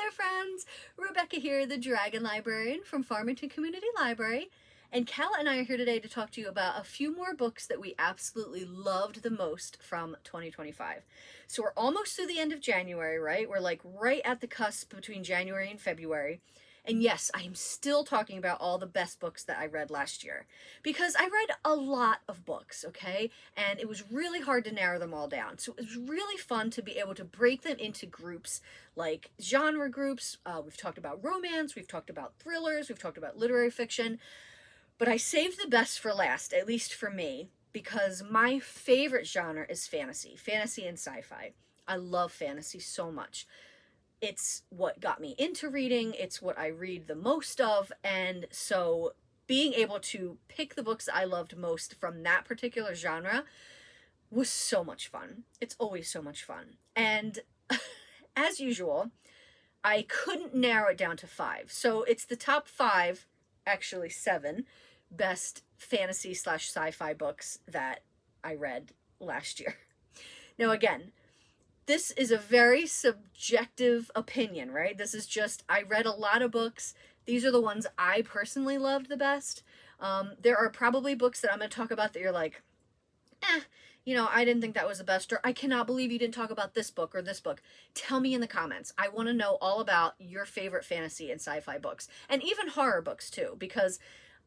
there, friends! Rebecca here, the Dragon Librarian from Farmington Community Library, and Cal and I are here today to talk to you about a few more books that we absolutely loved the most from 2025. So we're almost through the end of January, right? We're like right at the cusp between January and February. And yes, I am still talking about all the best books that I read last year, because I read a lot of books, okay? And it was really hard to narrow them all down. So it was really fun to be able to break them into groups, like genre groups. We've talked about romance, we've talked about thrillers, we've talked about literary fiction. But I saved the best for last, at least for me, because my favorite genre is fantasy and sci-fi. I love fantasy so much. It's what got me into reading, it's what I read the most of, and so being able to pick the books that I loved most from that particular genre was so much fun. It's always so much fun. And as usual, I couldn't narrow it down to 5. So it's the top 5, actually 7, best fantasy / sci-fi books that I read last year. Now again, this is a very subjective opinion, right? This is just, I read a lot of books. These are the ones I personally loved the best. There are probably books that I'm going to talk about that you're like, I didn't think that was the best, or I cannot believe you didn't talk about this book or this book. Tell me in the comments. I want to know all about your favorite fantasy and sci-fi books, and even horror books too, because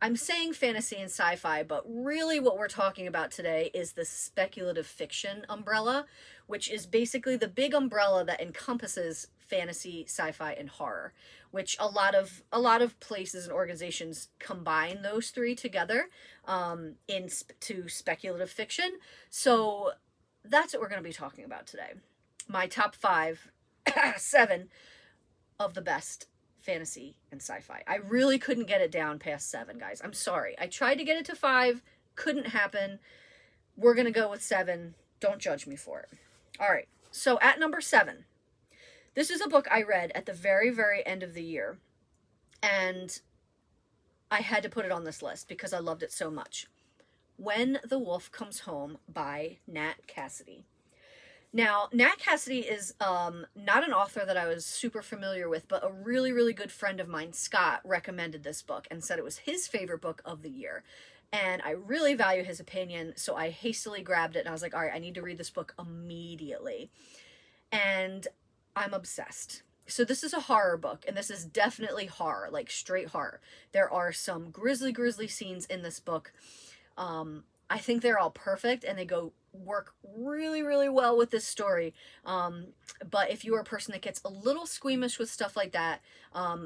I'm saying fantasy and sci-fi, but really what we're talking about today is the speculative fiction umbrella, which is basically the big umbrella that encompasses fantasy, sci-fi, and horror, which a lot of places and organizations combine those three together into speculative fiction. So that's what we're going to be talking about today. My top 5, 7 of the best fantasy and sci-fi. I really couldn't get it down past 7, guys. I'm sorry. I tried to get it to 5, couldn't happen. We're going to go with 7. Don't judge me for it. All right. So at number 7, this is a book I read at the very, very end of the year, and I had to put it on this list because I loved it so much. When the Wolf Comes Home by Nat Cassidy. Now, Nat Cassidy is not an author that I was super familiar with, but a really, really good friend of mine, Scott, recommended this book and said it was his favorite book of the year. And I really value his opinion, so I hastily grabbed it and I was like, all right, I need to read this book immediately. And I'm obsessed. So this is a horror book, and this is definitely horror, like straight horror. There are some grisly scenes in this book. I think they're all perfect, and they work really, really well with this story. But if you are a person that gets a little squeamish with stuff like that,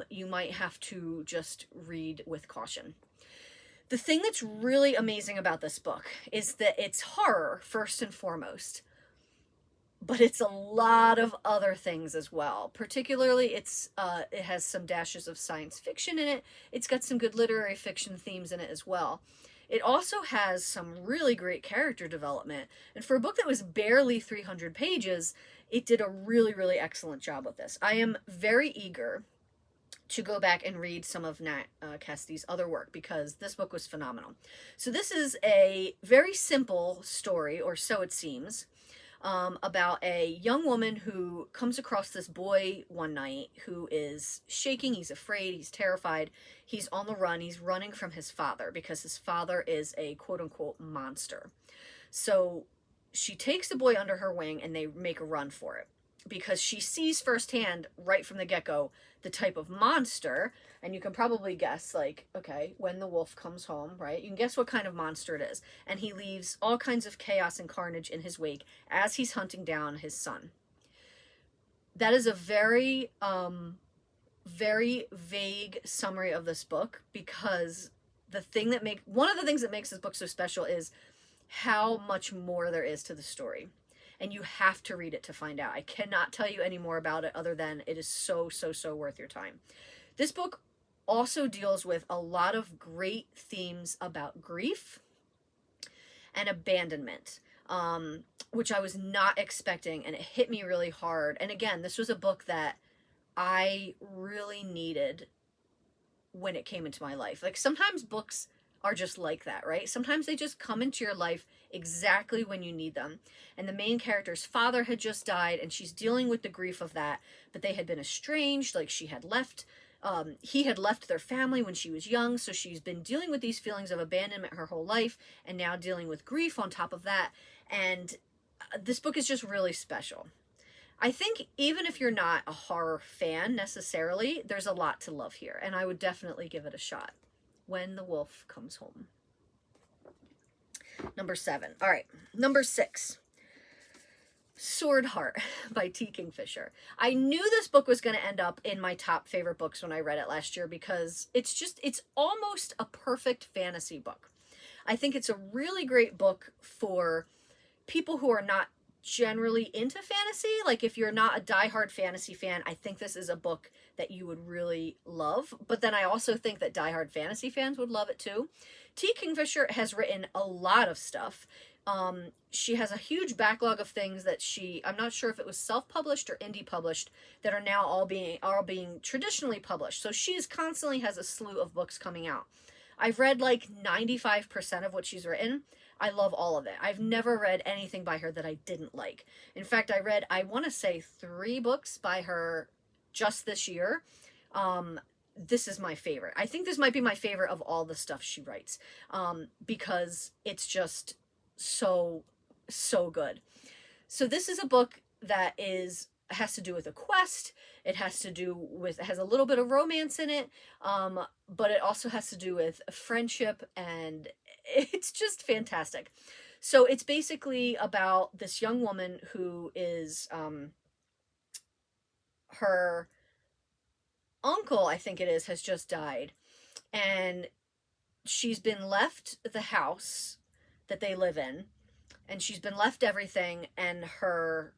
you might have to just read with caution. The thing that's really amazing about this book is that it's horror first and foremost, but it's a lot of other things as well. Particularly, it has some dashes of science fiction in it. It's got some good literary fiction themes in it as well. It also has some really great character development, and for a book that was barely 300 pages, it did a really, really excellent job with this. I am very eager to go back and read some of Nat Cassidy's other work, because this book was phenomenal. So this is a very simple story, or so it seems, about a young woman who comes across this boy one night who is shaking, he's afraid, he's terrified, he's on the run, he's running from his father because his father is a quote-unquote monster. So she takes the boy under her wing and they make a run for it, because she sees firsthand right from the get-go the type of monster, and you can probably guess, like, okay, when the wolf comes home, right? You can guess what kind of monster it is, and he leaves all kinds of chaos and carnage in his wake as he's hunting down his son. That is a very, very vague summary of this book, because one of the things that makes this book so special is how much more there is to the story. And you have to read it to find out. I cannot tell you any more about it other than it is so, so, so worth your time. This book also deals with a lot of great themes about grief and abandonment, which I was not expecting, and it hit me really hard. And again, this was a book that I really needed when it came into my life. Like, sometimes books are just like that, right? Sometimes they just come into your life exactly when you need them. And the main character's father had just died, and she's dealing with the grief of that, but they had been estranged, like he had left their family when she was young, so she's been dealing with these feelings of abandonment her whole life, and now dealing with grief on top of that. And this book is just really special. I think even if you're not a horror fan necessarily, there's a lot to love here, and I would definitely give it a shot. When the Wolf Comes Home. Number 7. All right, number 6. Swordheart by T. Kingfisher. I knew this book was going to end up in my top favorite books when I read it last year, because it's almost a perfect fantasy book. I think it's a really great book for people who are not generally into fantasy. Like, if you're not a diehard fantasy fan, I think this is a book that you would really love. But then I also think that diehard fantasy fans would love it too. T. Kingfisher has written a lot of stuff. She has a huge backlog of things that I'm not sure if it was self-published or indie published, that are now all being traditionally published. So she's constantly has a slew of books coming out. I've read like 95% of what she's written. I love all of it. I've never read anything by her that I didn't like. In fact, I want to say 3 books by her just this year. This is my favorite. I think this might be my favorite of all the stuff she writes, because it's just so good. So this is a book that has to do with a quest. It has a little bit of romance in it, but it also has to do with friendship, and it's just fantastic. So it's basically about this young woman who is, her uncle, I think it is, has just died, and she's been left the house that they live in, and she's been left everything, and her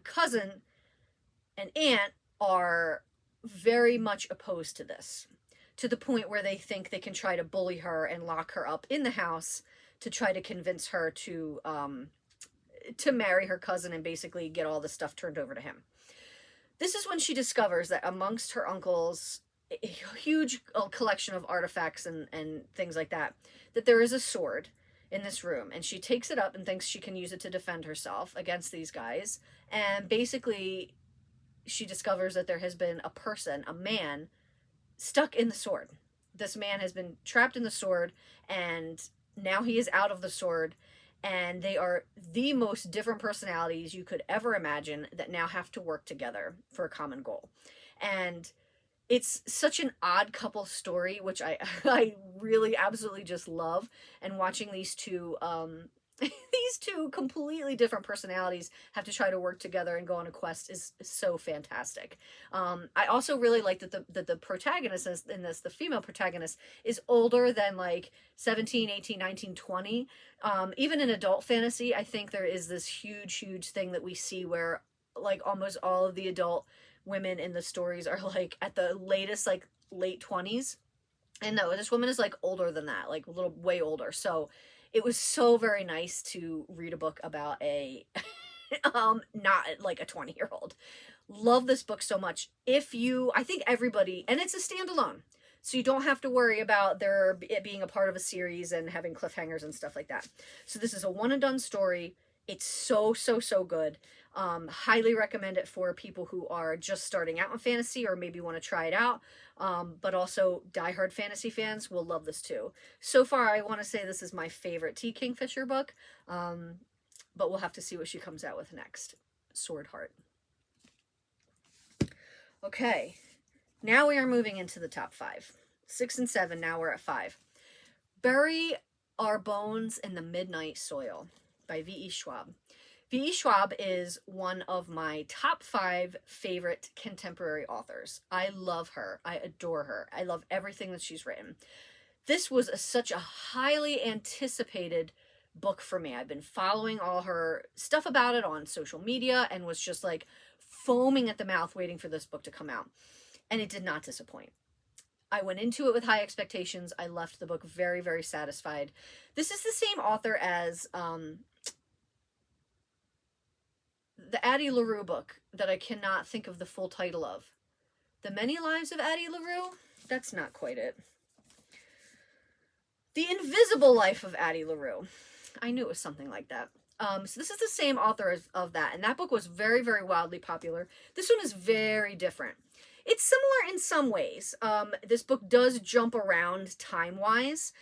cousin and aunt are very much opposed to this, to the point where they think they can try to bully her and lock her up in the house to try to convince her to marry her cousin and basically get all the stuff turned over to him. This is when she discovers that amongst her uncle's huge collection of artifacts and things like that there is a sword in this room, and she takes it up and thinks she can use it to defend herself against these guys. And basically she discovers that there has been a man stuck in the sword. This man has been trapped in the sword, and now he is out of the sword, and they are the most different personalities you could ever imagine that now have to work together for a common goal. And it's such an odd couple story, which I really absolutely just love. And watching these two these two completely different personalities have to try to work together and go on a quest is so fantastic. I also really like that the protagonist in this, the female protagonist, is older than like 17, 18, 19, 20. Even in adult fantasy, I think there is this huge thing that we see where like almost all of the adult women in the stories are like at the latest like late 20s. And no, this woman is like older than that, like a little way older. So it was so very nice to read a book about a not like a 20-year-old. Love this book so much. I think everybody, and it's a standalone, so you don't have to worry about it being a part of a series and having cliffhangers and stuff like that. So this is a one and done story. It's so good. Highly recommend it for people who are just starting out in fantasy or maybe want to try it out. But also diehard fantasy fans will love this too. So far, I want to say this is my favorite T. Kingfisher book. But we'll have to see what she comes out with next. Swordheart. Okay. Now we are moving into the top 5. 6 and 7, now we're at 5. Bury Our Bones in the Midnight Soil by V.E. Schwab. V.E. Schwab is one of my top 5 favorite contemporary authors. I love her. I adore her. I love everything that she's written. This was such a highly anticipated book for me. I've been following all her stuff about it on social media and was just like foaming at the mouth waiting for this book to come out. And it did not disappoint. I went into it with high expectations. I left the book very, very satisfied. This is the same author as the Addie LaRue book that I cannot think of the full title of. The Many Lives of Addie LaRue? That's not quite it. The Invisible Life of Addie LaRue. I knew it was something like that. So this is the same author of that, and that book was very, very wildly popular. This one is very different. It's similar in some ways. This book does jump around time-wise.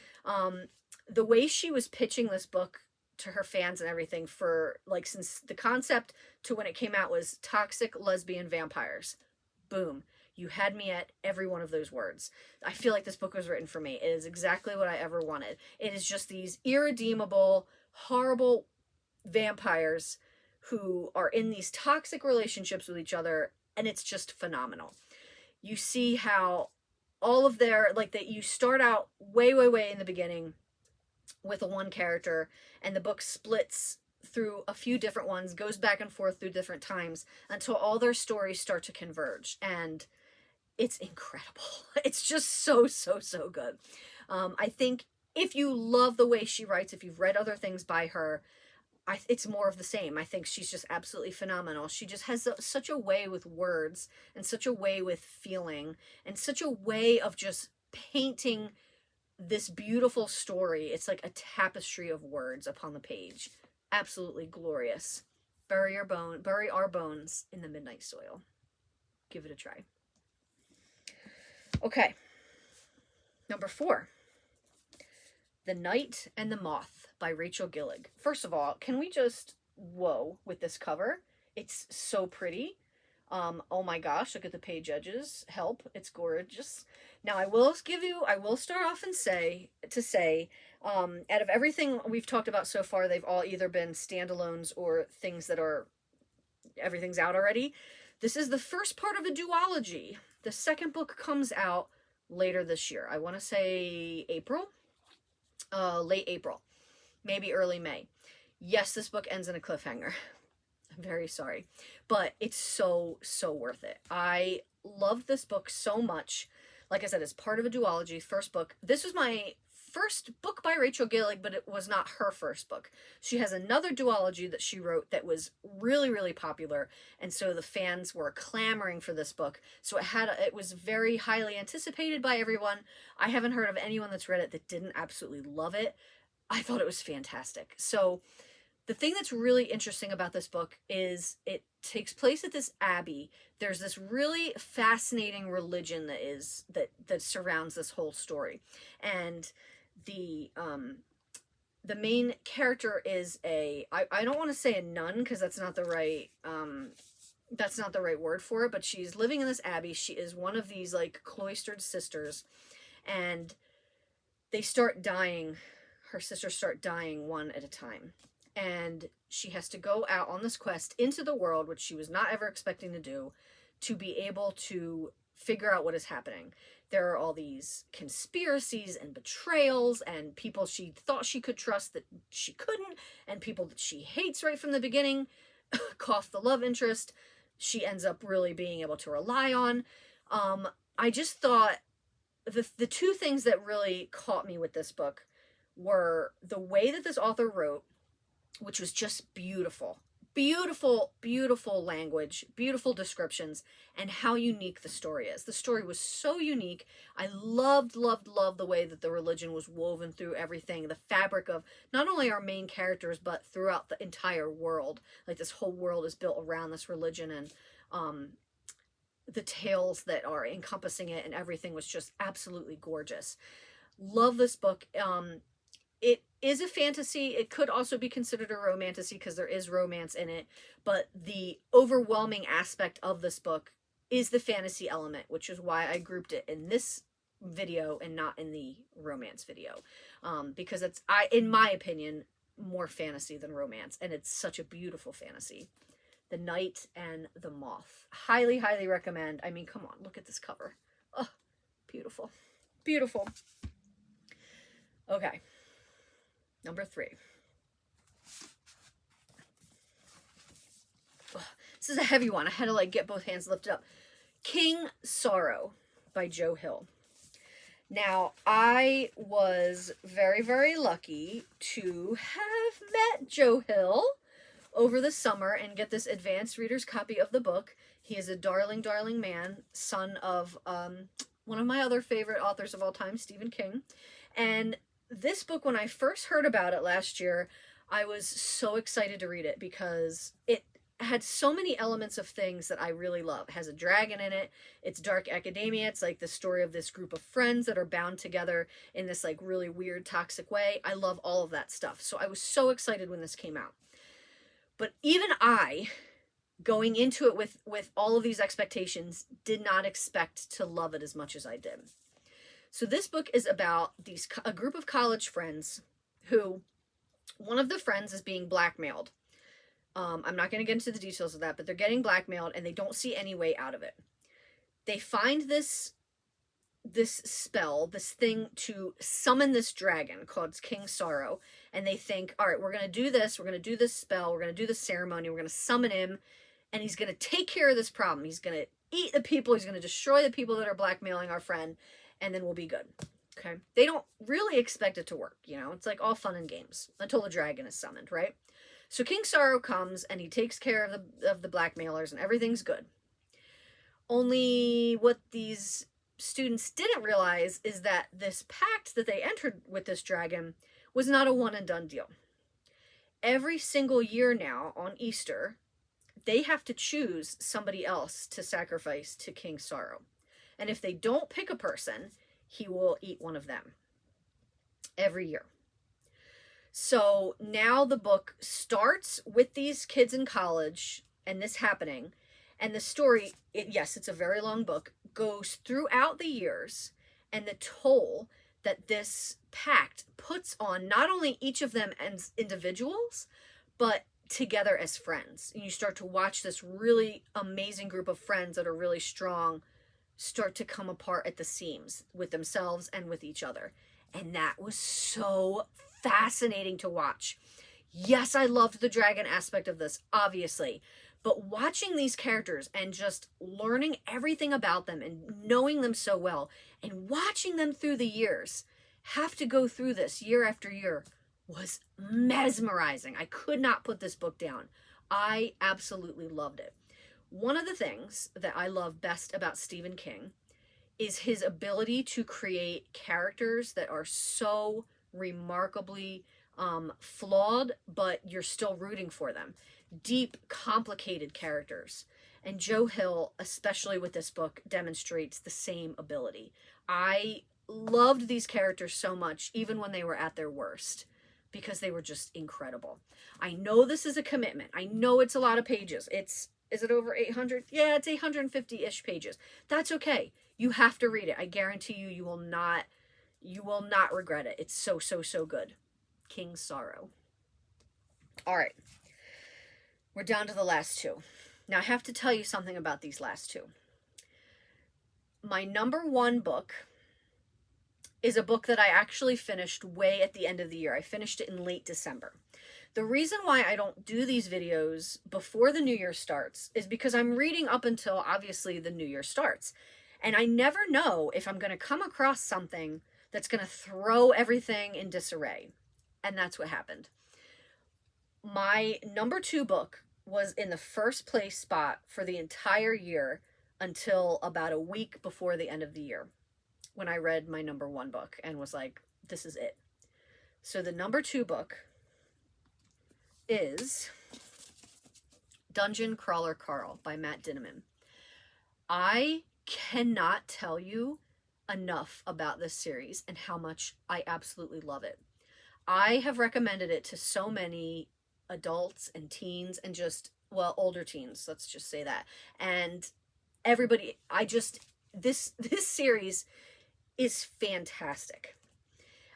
The way she was pitching this book to her fans and everything for, like, since the concept to when it came out was toxic lesbian vampires. Boom. You had me at every one of those words. I feel like this book was written for me. It is exactly what I ever wanted. It is just these irredeemable, horrible vampires who are in these toxic relationships with each other, and it's just phenomenal. You see how all of their, like, that you start out way, way, way in the beginning with a one character, and the book splits through a few different ones, goes back and forth through different times until all their stories start to converge, and it's incredible. It's just so, so, so good. I think if you love the way she writes, if you've read other things by her, it's more of the same. I think she's just absolutely phenomenal. She just has such a way with words, and such a way with feeling, and such a way of just painting this beautiful story. It's like a tapestry of words upon the page. Absolutely glorious. Bury our bones in the midnight soil. Give it a try. Okay. Number 4. The Night and the Moth by Rachel Gillig. First of all, can we just whoa with this cover? It's so pretty. Oh my gosh, look at the page edges. Help, it's gorgeous. Now I will start off and say, out of everything we've talked about so far, they've all either been standalones or things that are, everything's out already. This is the first part of a duology. The second book comes out later this year. I want to say April, late April, maybe early May. Yes, this book ends in a cliffhanger. I'm very sorry, but it's so, so worth it. I love this book so much. Like I said, it's part of a duology, first book. This was my first book by Rachel Gillig, but it was not her first book. She has another duology that she wrote that was really, really popular, and so the fans were clamoring for this book. So it was very highly anticipated by everyone. I haven't heard of anyone that's read it that didn't absolutely love it. I thought it was fantastic. So the thing that's really interesting about this book is it takes place at this abbey. There's this really fascinating religion that surrounds this whole story. And the main character is I don't want to say a nun, because that's not the right word for it, but she's living in this abbey. She is one of these, like, cloistered sisters, and they start dying. Her sisters start dying one at a time. And she has to go out on this quest into the world, which she was not ever expecting to do, to be able to figure out what is happening. There are all these conspiracies and betrayals, and people she thought she could trust that she couldn't, and people that she hates right from the beginning. Cough, the love interest, she ends up really being able to rely on. I just thought the two things that really caught me with this book were the way that this author wrote, which was just beautiful. Beautiful, beautiful language, beautiful descriptions, and how unique the story is. The story was so unique. I loved, loved, loved the way that the religion was woven through everything. The fabric of not only our main characters, but throughout the entire world. Like, this whole world is built around this religion, and the tales that are encompassing it and everything was just absolutely gorgeous. Love this book. It is a fantasy. It could also be considered a romantasy because there is romance in it, but the overwhelming aspect of this book is the fantasy element, which is why I grouped it in this video and not in the romance video, because it's, in my opinion, more fantasy than romance, and it's such a beautiful fantasy. The Night and the Moth. Highly, highly recommend. I mean, come on, look at this cover. Oh, beautiful. Beautiful. Okay. Number 3. Ugh, this is a heavy one. I had to, like, get both hands lifted up. King Sorrow by Joe Hill. Now, I was very, very lucky to have met Joe Hill over the summer and get this advanced reader's copy of the book. He is a darling, darling man, son of one of my other favorite authors of all time, Stephen King. And this book, when I first heard about it last year, I was so excited to read it because it had so many elements of things that I really love. It has a dragon in it. It's dark academia. It's like the story of this group of friends that are bound together in this like really weird, toxic way. I love all of that stuff. So I was so excited when this came out. But even I, going into it with all of these expectations, did not expect to love it as much as I did. So this book is about a group of college friends who, one of the friends is being blackmailed. I'm not going to get into the details of that, but they're getting blackmailed and they don't see any way out of it. They find this spell, this thing to summon this dragon called King Sorrow, and they think, all right, we're going to do this, we're going to do this spell, we're going to do this ceremony, we're going to summon him, and he's going to take care of this problem. He's going to eat the people, he's going to destroy the people that are blackmailing our friend, and then we'll be good. Okay? They don't really expect it to work, you know? It's like all fun and games until the dragon is summoned, right? So King Sorrow comes and he takes care of the blackmailers and everything's good. Only what these students didn't realize is that this pact that they entered with this dragon was not a one and done deal. Every single year now on Easter, they have to choose somebody else to sacrifice to King Sorrow. And if they don't pick a person, he will eat one of them every year. So now the book starts with these kids in college and this happening. And the story, yes, it's a very long book, goes throughout the years and the toll that this pact puts on not only each of them as individuals, but together as friends. And you start to watch this really amazing group of friends that are really strong start to come apart at the seams with themselves and with each other. And that was so fascinating to watch. Yes, I loved the dragon aspect of this, obviously, but watching these characters and just learning everything about them and knowing them so well and watching them through the years have to go through this year after year was mesmerizing. I could not put this book down. I absolutely loved it. One of the things that I love best about Stephen King is his ability to create characters that are so remarkably flawed, but you're still rooting for them. Deep, complicated characters. And Joe Hill, especially with this book, demonstrates the same ability. I loved these characters so much, even when they were at their worst, because they were just incredible. I know this is a commitment. I know it's a lot of pages. Is it over 800? Yeah, it's 850-ish pages. That's okay. You have to read it. I guarantee you, you will not regret it. It's so, so, so good. King Sorrow. All right. We're down to the last two. Now, I have to tell you something about these last two. My number one book is a book that I actually finished way at the end of the year. I finished it in late December. The reason why I don't do these videos before the new year starts is because I'm reading up until, obviously, the new year starts. And I never know if I'm going to come across something that's going to throw everything in disarray. And that's what happened. My number two book was in the first place spot for the entire year until about a week before the end of the year, when I read my number one book and was like, this is it. So the number two book is Dungeon Crawler Carl by Matt Dinniman. I cannot tell you enough about this series and how much I absolutely love it. I have recommended it to so many adults and teens and just, well, older teens, let's just say that. And everybody, this series is fantastic.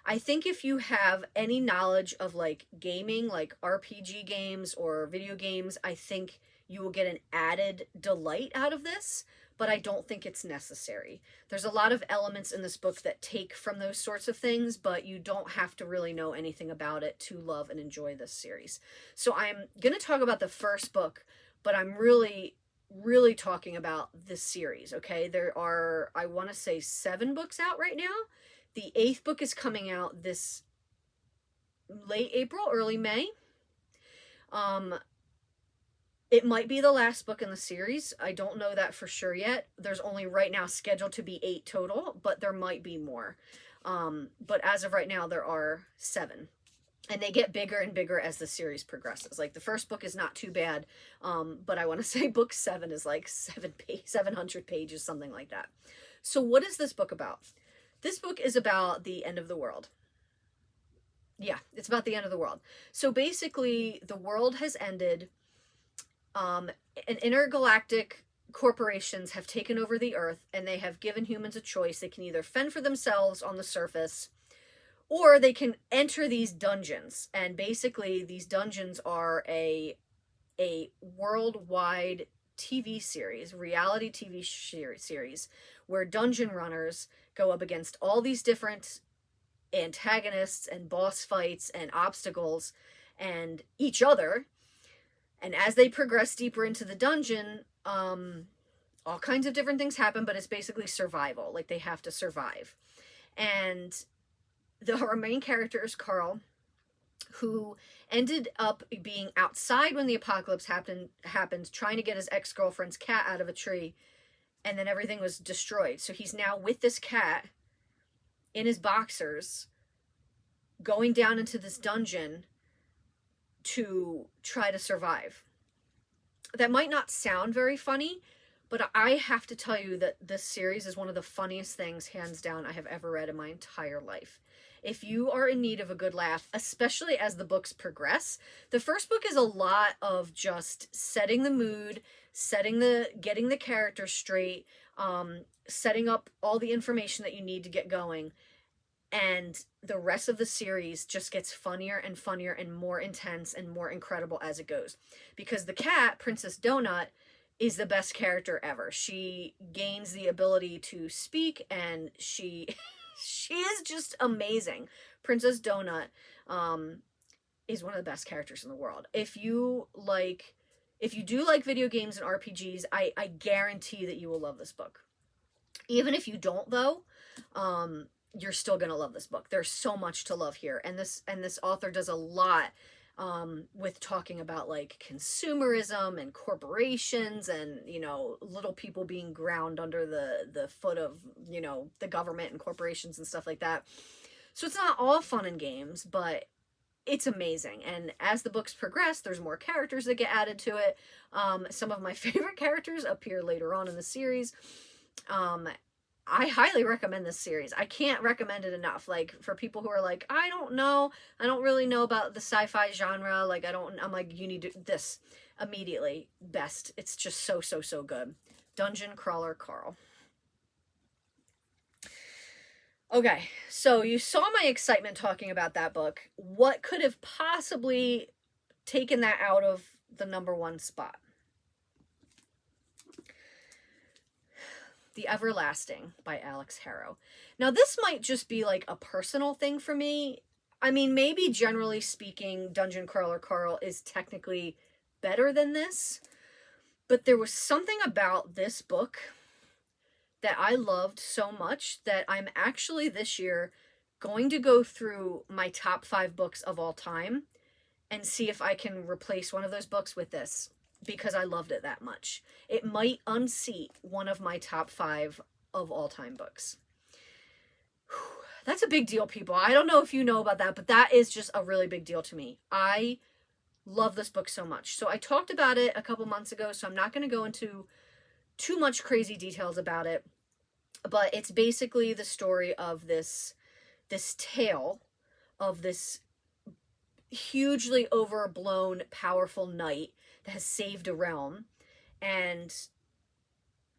I think if you have any knowledge of like gaming, like RPG games or video games, I think you will get an added delight out of this, but I don't think it's necessary. There's a lot of elements in this book that take from those sorts of things, but you don't have to really know anything about it to love and enjoy this series. So I'm going to talk about the first book, but I'm really talking about this series, okay? There are, I want to say, 7 books out right now. The 8th book is coming out this late April, early May. It might be the last book in the series. I don't know that for sure yet. There's only right now scheduled to be 8 total, but there might be more. But as of right now, there are 7. And they get bigger and bigger as the series progresses. Like, the first book is not too bad, but I want to say book 7 is like 700 pages, something like that. So what is this book about? This book is about the end of the world. Yeah, it's about the end of the world. So basically, the world has ended. And intergalactic corporations have taken over the Earth, and they have given humans a choice. They can either fend for themselves on the surface, or they can enter these dungeons. And basically, these dungeons are a worldwide TV series, reality TV series, where dungeon runners go up against all these different antagonists and boss fights and obstacles and each other. And as they progress deeper into the dungeon, all kinds of different things happen, but it's basically survival. Like, they have to survive. And our main character is Carl, who ended up being outside when the apocalypse happened, trying to get his ex-girlfriend's cat out of a tree, and then everything was destroyed. So he's now with this cat in his boxers, going down into this dungeon to try to survive. That might not sound very funny, but I have to tell you that this series is one of the funniest things, hands down, I have ever read in my entire life. If you are in need of a good laugh, especially as the books progress, the first book is a lot of just setting the mood, getting the characters straight, setting up all the information that you need to get going. And the rest of the series just gets funnier and funnier and more intense and more incredible as it goes. Because the cat, Princess Donut, is the best character ever. She gains the ability to speak, and she is just amazing. Princess Donut is one of the best characters in the world. If you do like video games and RPGs, I guarantee that you will love this book. Even if you don't, though, you're still gonna love this book. There's so much to love here, and this author does a lot with talking about like consumerism and corporations and, you know, little people being ground under the foot of, you know, the government and corporations and stuff like that. So it's not all fun and games, but it's amazing. And as the books progress, there's more characters that get added to it. Some of my favorite characters appear later on in the series. I highly recommend this series. I can't recommend it enough. Like, for people who are like, I don't really know about the sci-fi genre. Like, I'm like, you need this immediately. Best. It's just so good. Dungeon Crawler Carl. Okay, so you saw my excitement talking about that book. What could have possibly taken that out of the #1 spot? The Everlasting by Alix Harrow. Now, this might just be like a personal thing for me. I mean, maybe generally speaking, Dungeon Crawler Carl is technically better than this, but there was something about this book that I loved so much that I'm actually this year going to go through my top 5 books of all time and see if I can replace one of those books with this, because I loved it that much. It might unseat one of my top 5 of all time books. That's a big deal, people. I don't know if you know about that, but that is just a really big deal to me. I love this book so much. So I talked about it a couple months ago, so I'm not going to go into too much crazy details about it, but it's basically the story of this tale of this hugely overblown, powerful knight that has saved a realm, and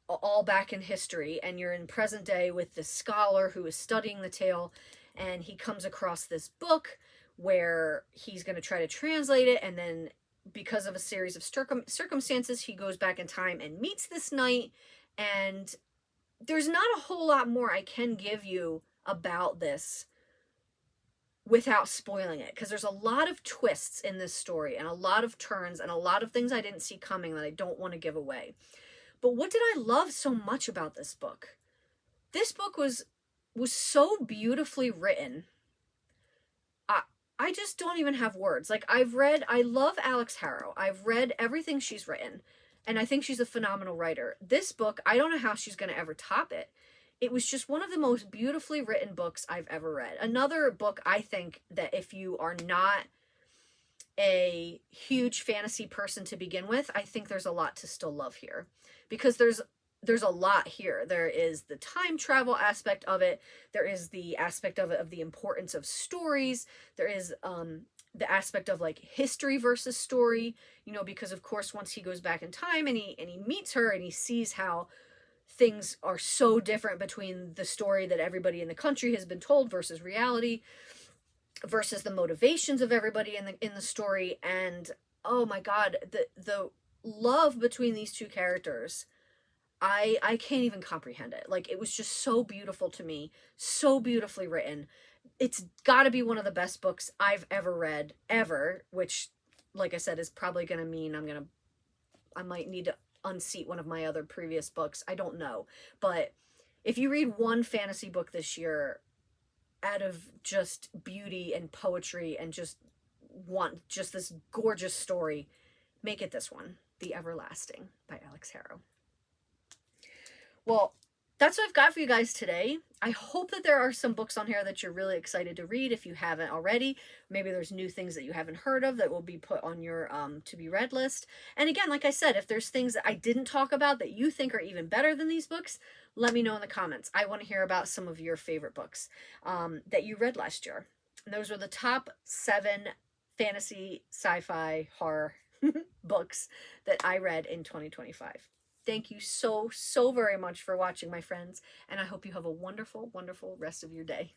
all back in history, and you're in present day with this scholar who is studying the tale, and he comes across this book where he's going to try to translate it, and then because of a series of circumstances, he goes back in time and meets this knight. And there's not a whole lot more I can give you about this without spoiling it, because there's a lot of twists in this story and a lot of turns and a lot of things I didn't see coming that I don't want to give away. But what did I love so much about this book? This book was so beautifully written. I just don't even have words. Like, I love Alix Harrow. I've read everything she's written, and I think she's a phenomenal writer. This book, I don't know how she's going to ever top it. it was just one of the most beautifully written books I've ever read. Another book I think that if you are not a huge fantasy person to begin with, I think there's a lot to still love here, because there's a lot here. There is the time travel aspect of it. There is the aspect of it of the importance of stories. There is the aspect of like history versus story, you know, because of course once he goes back in time and he meets her and he sees how things are so different between the story that everybody in the country has been told versus reality, versus the motivations of everybody in the story. And oh my god, the love between these two characters, I can't even comprehend it. Like, it was just so beautiful to me, so beautifully written. It's got to be one of the best books I've ever read, ever, which, like I said, is probably going to mean I might need to unseat one of my other previous books. I don't know. But if you read one fantasy book this year out of just beauty and poetry and just want just this gorgeous story, make it this one, The Everlasting by Alix Harrow. Well, that's what I've got for you guys today. I hope that there are some books on here that you're really excited to read if you haven't already. Maybe there's new things that you haven't heard of that will be put on your to be read list. And again, like I said, if there's things that I didn't talk about that you think are even better than these books, let me know in the comments. I want to hear about some of your favorite books that you read last year. And those were the top 7 fantasy, sci-fi, horror books that I read in 2025. Thank you so very much for watching, my friends, and I hope you have a wonderful, wonderful rest of your day.